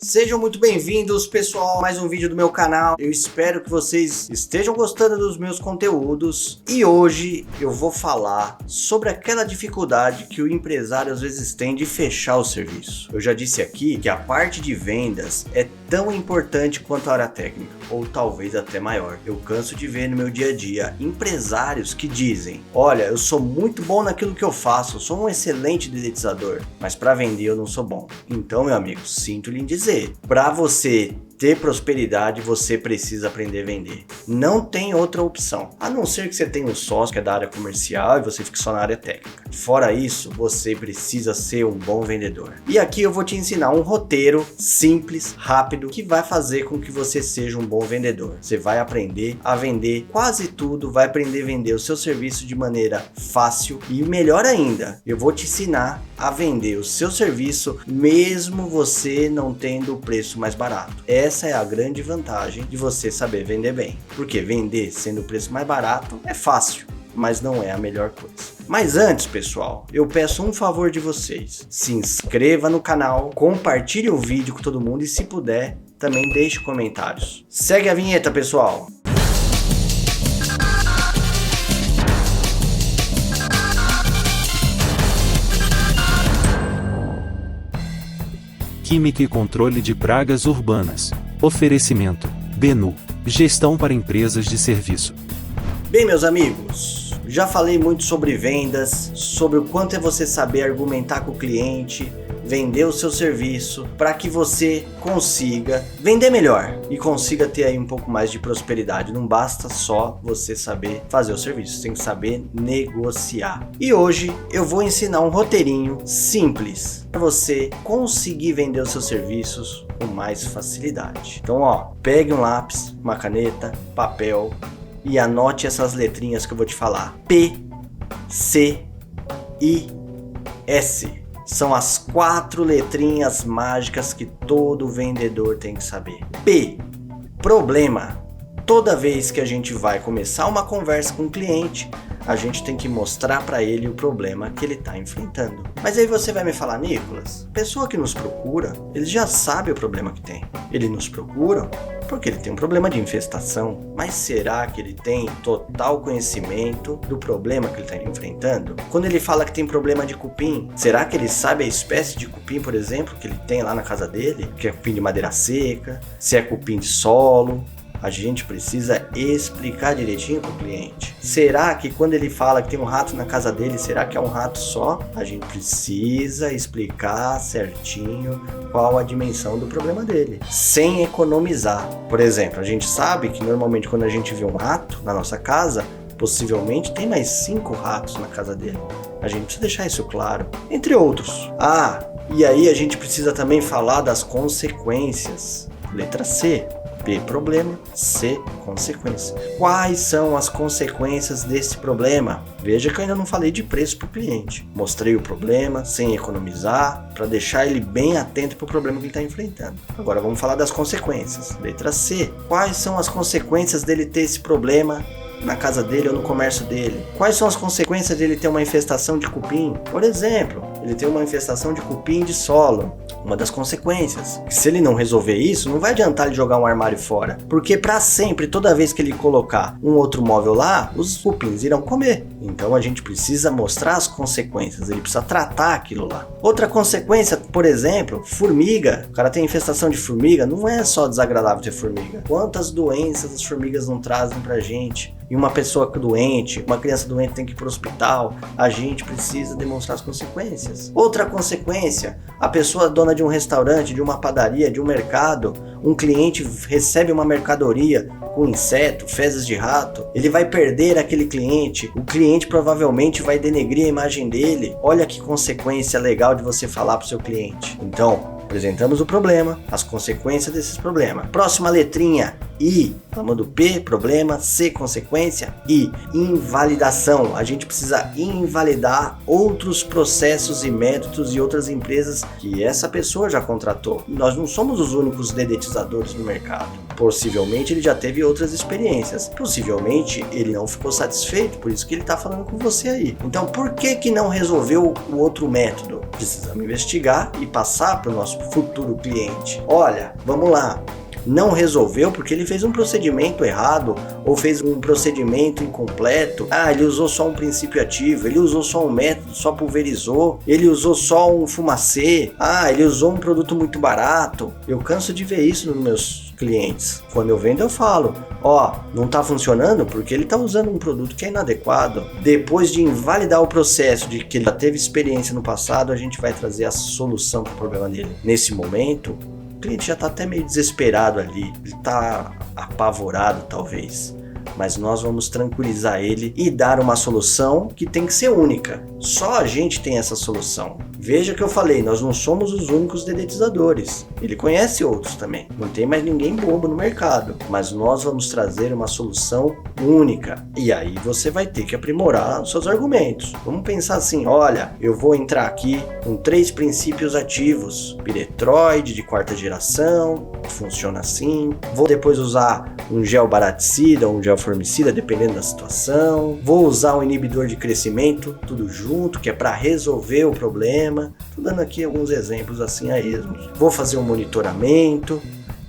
Sejam muito bem-vindos, pessoal, a mais um vídeo do meu canal. Eu espero que vocês estejam gostando dos meus conteúdos. E hoje eu vou falar sobre aquela dificuldade que o empresário às vezes tem de fechar o serviço. Eu já disse aqui que a parte de vendas é tão importante quanto a área técnica, ou talvez até maior. Eu canso de ver no meu dia a dia empresários que dizem: olha, eu sou muito bom naquilo que eu faço, eu sou um excelente dedetizador, mas para vender eu não sou bom. Então, meu amigo, sinto lhe dizer, para você ter prosperidade, você precisa aprender a vender. Não tem outra opção, a não ser que você tenha um sócio que é da área comercial e você fique só na área técnica. Fora isso, você precisa ser um bom vendedor. E aqui eu vou te ensinar um roteiro simples, rápido, que vai fazer com que você seja um bom vendedor. Você vai aprender a vender quase tudo, vai aprender a vender o seu serviço de maneira fácil e melhor ainda, eu vou te ensinar a vender o seu serviço mesmo você não tendo o preço mais barato. Essa é a grande vantagem de você saber vender bem, porque vender sendo o preço mais barato é fácil, mas não é a melhor coisa. Mas antes, pessoal, eu peço um favor de vocês: se inscreva no canal, compartilhe o vídeo com todo mundo e, se puder, também deixe comentários. Segue a vinheta, pessoal! Química e controle de pragas urbanas. Oferecimento: Benu, gestão para empresas de serviço. Bem, meus amigos, já falei muito sobre vendas, sobre o quanto é você saber argumentar com o cliente, vender o seu serviço, para que você consiga vender melhor e consiga ter aí um pouco mais de prosperidade. Não basta só você saber fazer o serviço, você tem que saber negociar. E hoje eu vou ensinar um roteirinho simples para você conseguir vender os seus serviços com mais facilidade. Então, pegue um lápis, uma caneta, papel e anote essas letrinhas que eu vou te falar. P, C, I, S. São as 4 letrinhas mágicas que todo vendedor tem que saber. P, problema. Toda vez que a gente vai começar uma conversa com o cliente, a gente tem que mostrar para ele o problema que ele está enfrentando. Mas aí você vai me falar: Nicolas, pessoa que nos procura, ele já sabe o problema que tem. Ele nos procura porque ele tem um problema de infestação. Mas será que ele tem total conhecimento do problema que ele está enfrentando? Quando ele fala que tem problema de cupim, será que ele sabe a espécie de cupim, por exemplo, que ele tem lá na casa dele? Que é cupim de madeira seca, se é cupim de solo? A gente precisa explicar direitinho para o cliente. Será que quando ele fala que tem um rato na casa dele, será que é um rato só? A gente precisa explicar certinho qual a dimensão do problema dele, sem economizar. Por exemplo, a gente sabe que normalmente quando a gente vê um rato na nossa casa, possivelmente tem mais 5 ratos na casa dele. A gente precisa deixar isso claro, entre outros. E aí a gente precisa também falar das consequências. Letra C. P, problema. C, consequência. Quais são as consequências desse problema? Veja que eu ainda não falei de preço para o cliente. Mostrei o problema sem economizar, para deixar ele bem atento para o problema que ele está enfrentando. Agora vamos falar das consequências. Letra C. Quais são as consequências dele ter esse problema na casa dele ou no comércio dele? Quais são as consequências dele ter uma infestação de cupim? Por exemplo, ele tem uma infestação de cupim de solo. Uma das consequências, que se ele não resolver isso, não vai adiantar ele jogar um armário fora, porque para sempre, toda vez que ele colocar um outro móvel lá, os cupins irão comer. Então a gente precisa mostrar as consequências, ele precisa tratar aquilo lá. Outra consequência, por exemplo, formiga. O cara tem infestação de formiga, não é só desagradável ter formiga. Quantas doenças as formigas não trazem pra gente? E uma pessoa doente, uma criança doente tem que ir para o hospital, a gente precisa demonstrar as consequências. Outra consequência, a pessoa dona de um restaurante, de uma padaria, de um mercado, um cliente recebe uma mercadoria com inseto, fezes de rato, ele vai perder aquele cliente, o cliente provavelmente vai denegrir a imagem dele. Olha que consequência legal de você falar para o seu cliente. Então, apresentamos o problema, as consequências desses problemas. Próxima letrinha, I, falando P, problema, C, consequência, I, invalidação. A gente precisa invalidar outros processos e métodos e outras empresas que essa pessoa já contratou. Nós não somos os únicos dedetizadores no mercado. Possivelmente ele já teve outras experiências. Possivelmente ele não ficou satisfeito, por isso que ele está falando com você aí. Então por que não resolveu o outro método? Precisamos investigar e passar para o nosso futuro cliente. Olha, vamos lá. Não resolveu porque ele fez um procedimento errado ou fez um procedimento incompleto. Ele usou só um princípio ativo, ele usou só um método, só pulverizou, ele usou só um fumacê, ele usou um produto muito barato. Eu canso de ver isso nos meus clientes. Quando eu vendo eu falo, não está funcionando porque ele está usando um produto que é inadequado. Depois de invalidar o processo de que ele já teve experiência no passado, a gente vai trazer a solução para o problema dele. Nesse momento, o cliente já está até meio desesperado ali, ele está apavorado talvez, mas nós vamos tranquilizar ele e dar uma solução que tem que ser única. Só a gente tem essa solução. Veja que eu falei, nós não somos os únicos dedetizadores. Ele conhece outros também. Não tem mais ninguém bobo no mercado. Mas nós vamos trazer uma solução única. E aí você vai ter que aprimorar os seus argumentos. Vamos pensar assim, olha, eu vou entrar aqui com 3 princípios ativos. Piretroide de 4ª geração, funciona assim. Vou depois usar um gel baraticida ou um gel formicida, dependendo da situação. Vou usar um inibidor de crescimento, tudo junto, que é para resolver o problema. Estou dando aqui alguns exemplos assim a esmo. Vou fazer um monitoramento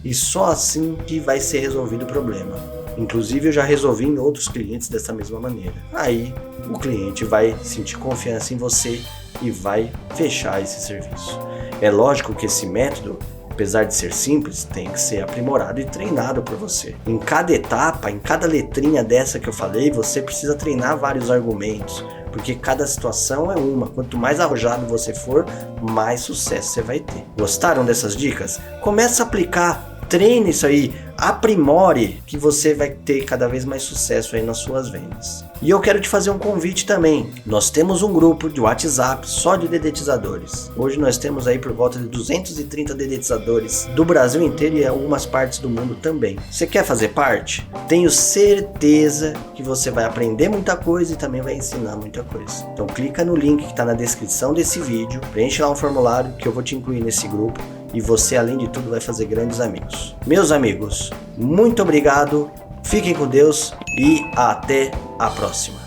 e só assim que vai ser resolvido o problema. Inclusive eu já resolvi em outros clientes dessa mesma maneira. Aí o cliente vai sentir confiança em você e vai fechar esse serviço. É lógico que esse método, apesar de ser simples, tem que ser aprimorado e treinado por você. Em cada etapa, em cada letrinha dessa que eu falei, você precisa treinar vários argumentos, porque cada situação é uma. Quanto mais arrojado você for, mais sucesso você vai ter. Gostaram dessas dicas? Comece a aplicar, treine isso aí, aprimore, que você vai ter cada vez mais sucesso aí nas suas vendas. E eu quero te fazer um convite também. Nós temos um grupo de WhatsApp só de dedetizadores. Hoje nós temos aí por volta de 230 dedetizadores do Brasil inteiro e algumas partes do mundo também. Você quer fazer parte? Tenho certeza que você vai aprender muita coisa e também vai ensinar muita coisa. Então clica no link que está na descrição desse vídeo, preenche lá um formulário que eu vou te incluir nesse grupo. E você, além de tudo, vai fazer grandes amigos. Meus amigos, muito obrigado, fiquem com Deus e até a próxima.